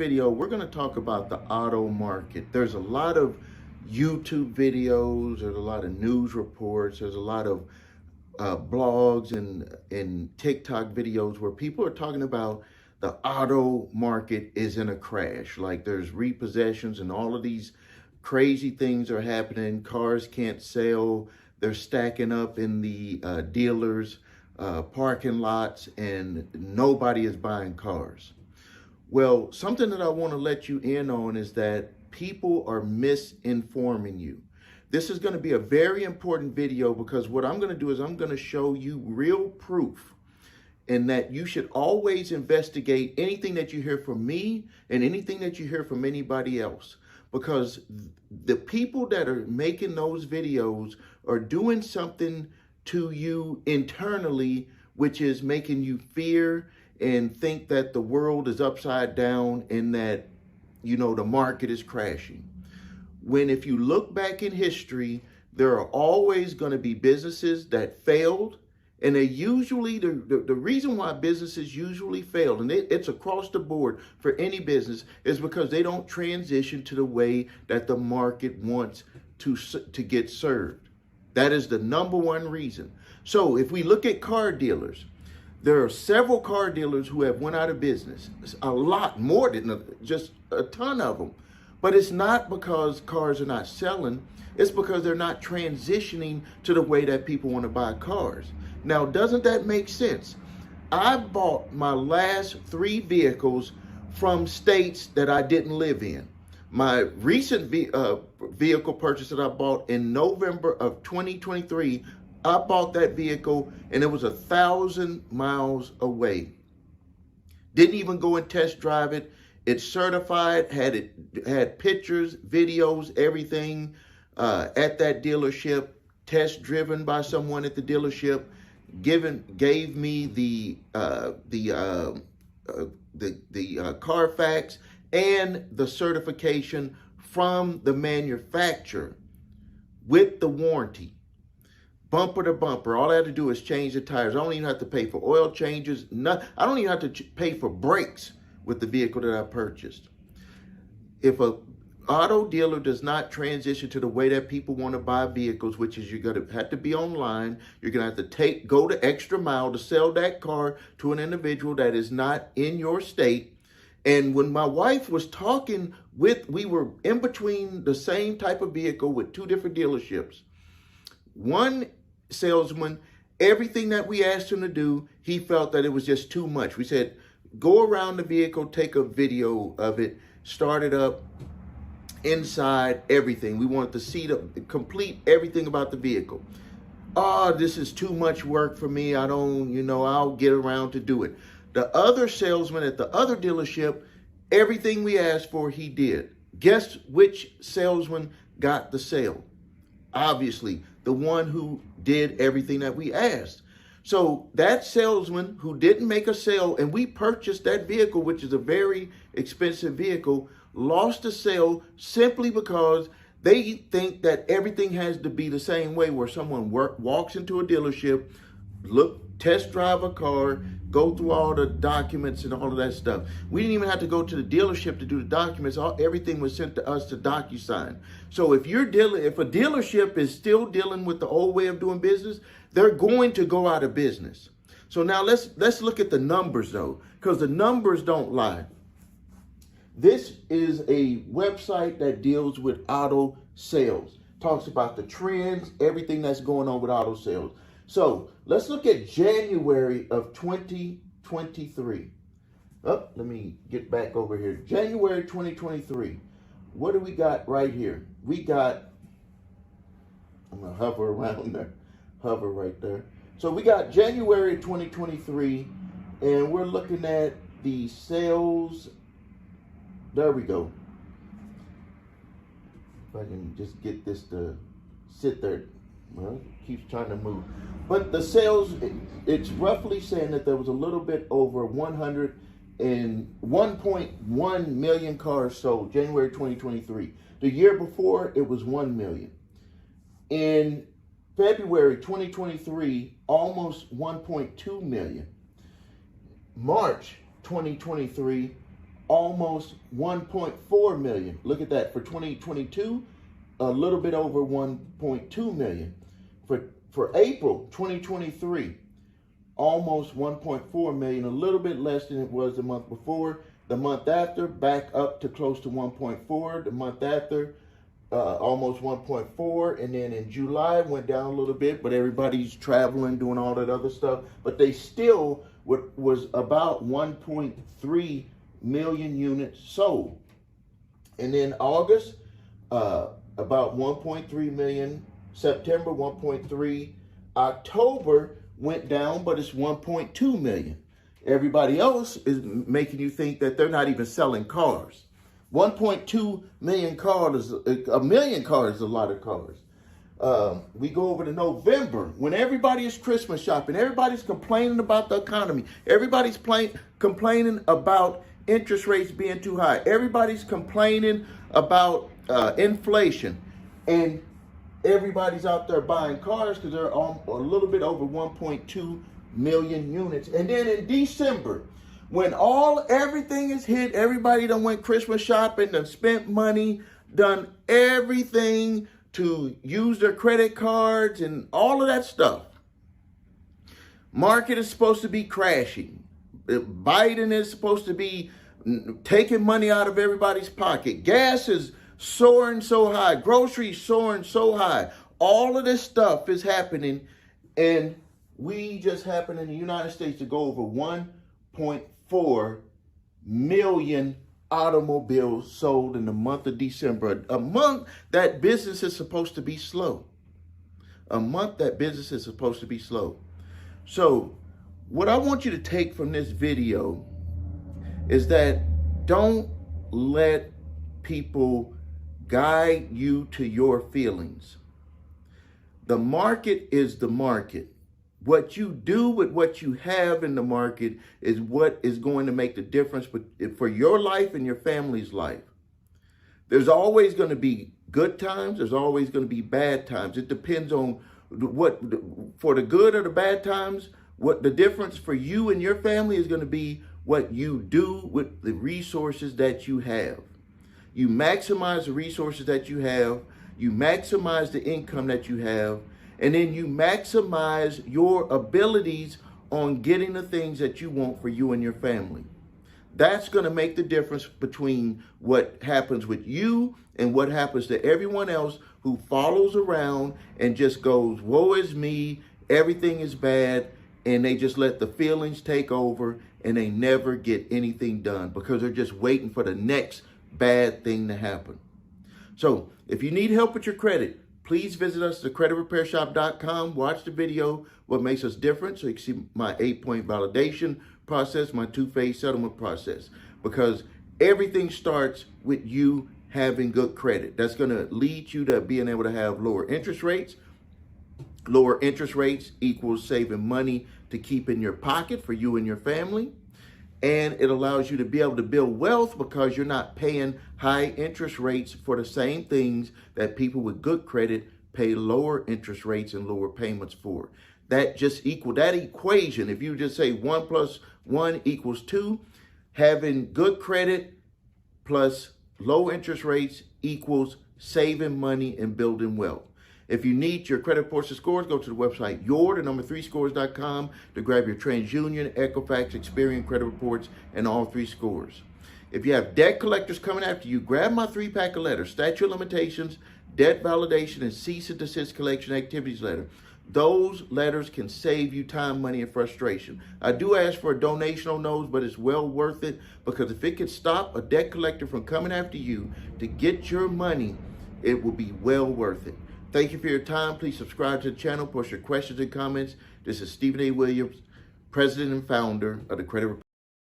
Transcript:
video, we're going to talk about the auto market. There's a lot of YouTube videos, there's a lot of news reports, there's a lot of blogs and TikTok videos where people are talking about the auto market is in a crash. Like there's repossessions and all of these crazy things are happening. Cars can't sell. They're stacking up in the dealers' parking lots and nobody is buying cars. Well, something that I want to let you in on is that people are misinforming you. This is going to be a very important video because what I'm going to do is I'm going to show you real proof and that you should always investigate anything that you hear from me and anything that you hear from anybody else. Because the people that are making those videos are doing something to you internally, which is making you fear and think that the world is upside down and that, you know, the market is crashing. When if you look back in history, there are always going to be businesses that failed. And they usually, the reason why businesses usually fail, and it's across the board for any business, is because they don't transition to the way that the market wants to get served. That is the number one reason. So if we look at car dealers, there are several car dealers who have went out of business. A lot more than just a ton of them. But it's not because cars are not selling. It's because they're not transitioning to the way that people want to buy cars. Now, doesn't that make sense? I bought my last 3 vehicles from states that I didn't live in. My recent vehicle purchase that I bought in November of 2023, I bought that vehicle and it was 1,000 miles away. Didn't even go and test drive it. It's certified, had pictures, videos, everything at that dealership, test driven by someone at the dealership, gave me the Carfax and the certification from the manufacturer with the warranty. Bumper to bumper. All I had to do is change the tires. I don't even have to pay for oil changes. I don't even have to pay for brakes with the vehicle that I purchased. If a auto dealer does not transition to the way that people want to buy vehicles, which is you're going to have to be online, you're going to have to go the extra mile to sell that car to an individual that is not in your state. And when my wife was talking we were in between the same type of vehicle with 2 different dealerships. One salesman, everything that we asked him to do, he felt that it was just too much. We said, go around the vehicle, take a video of it, start it up, inside, everything. We wanted to see complete everything about the vehicle. Oh, this is too much work for me. I'll get around to do it. The other salesman at the other dealership, everything we asked for, he did. Guess which salesman got the sale? Obviously, the one who did everything that we asked. So that salesman who didn't make a sale, and we purchased that vehicle, which is a very expensive vehicle, lost the sale simply because they think that everything has to be the same way, where someone walks into a dealership, test drive a car, go through all the documents and all of that stuff. We didn't even have to go to the dealership to do the documents. Everything was sent to us to DocuSign. So if a dealership is still dealing with the old way of doing business, they're going to go out of business. So now let's look at the numbers though, because the numbers don't lie. This is a website that deals with auto sales. Talks about the trends, everything that's going on with auto sales. So let's look at January of 2023. Let me get back over here. January 2023. What do we got right here? I'm going to hover around there. Hover right there. So we got January 2023, and we're looking at the sales. There we go. If I can just get this to sit there. Well, it keeps trying to move. But the sales, it's roughly saying that there was a little bit over 1.1 million cars sold January 2023. The year before, it was 1 million. In February 2023, almost 1.2 million. March 2023, almost 1.4 million. Look at that. For 2022, a little bit over 1.2 million. For April 2023, almost 1.4 million, a little bit less than it was the month before. The month after, back up to close to 1.4. The month after, almost 1.4. And then in July, went down a little bit, but everybody's traveling, doing all that other stuff. But they still was about 1.3 million units sold. And then August, about 1.3 million. September, 1.3. October went down, but it's 1.2 million. Everybody else is making you think that they're not even selling cars. 1.2 million cars, a million cars is a lot of cars. We go over to November, when everybody is Christmas shopping, everybody's complaining about the economy, everybody's complaining about interest rates being too high, everybody's complaining about inflation, and everybody's out there buying cars because they're a little bit over 1.2 million units. And then in December, when everything is hit, everybody done went Christmas shopping, done spent money, done everything to use their credit cards and all of that stuff. Market is supposed to be crashing. Biden is supposed to be taking money out of everybody's pocket. Gas is soaring so high, groceries soaring so high. All of this stuff is happening, and we just happen in the United States to go over 1.4 million automobiles sold in the month of December, a month that business is supposed to be slow. A month that business is supposed to be slow. So what I want you to take from this video is that don't let people guide you to your feelings. The market is the market. What you do with what you have in the market is what is going to make the difference for your life and your family's life. There's always going to be good times. There's always going to be bad times. It depends on what, for the good or the bad times, what the difference for you and your family is going to be what you do with the resources that you have. You maximize the resources that you have. You maximize the income that you have. And then you maximize your abilities on getting the things that you want for you and your family. That's going to make the difference between what happens with you and what happens to everyone else who follows around and just goes, woe is me, everything is bad, and they just let the feelings take over and they never get anything done because they're just waiting for the next bad thing to happen. So if you need help with your credit, please visit us at thecreditrepairshop.com. Watch the video, what makes us different, so you can see my 8-point validation process, my 2-phase settlement process, because everything starts with you having good credit. That's going to lead you to being able to have lower interest rates. Lower interest rates equals saving money to keep in your pocket for you and your family. And it allows you to be able to build wealth because you're not paying high interest rates for the same things that people with good credit pay lower interest rates and lower payments for. That just equal that equation. If you just say 1 + 1 = 2, having good credit plus low interest rates equals saving money and building wealth. If you need your credit reports and scores, go to the website your3scores.com to grab your TransUnion, Equifax, Experian credit reports, and all 3 scores. If you have debt collectors coming after you, grab my 3-pack of letters, statute of limitations, debt validation, and cease and desist collection activities letter. Those letters can save you time, money, and frustration. I do ask for a donation on those, but it's well worth it because if it could stop a debt collector from coming after you to get your money, it will be well worth it. Thank you for your time. Please subscribe to the channel, post your questions and comments. This is Stephen A. Williams, President and Founder of the Credit Report.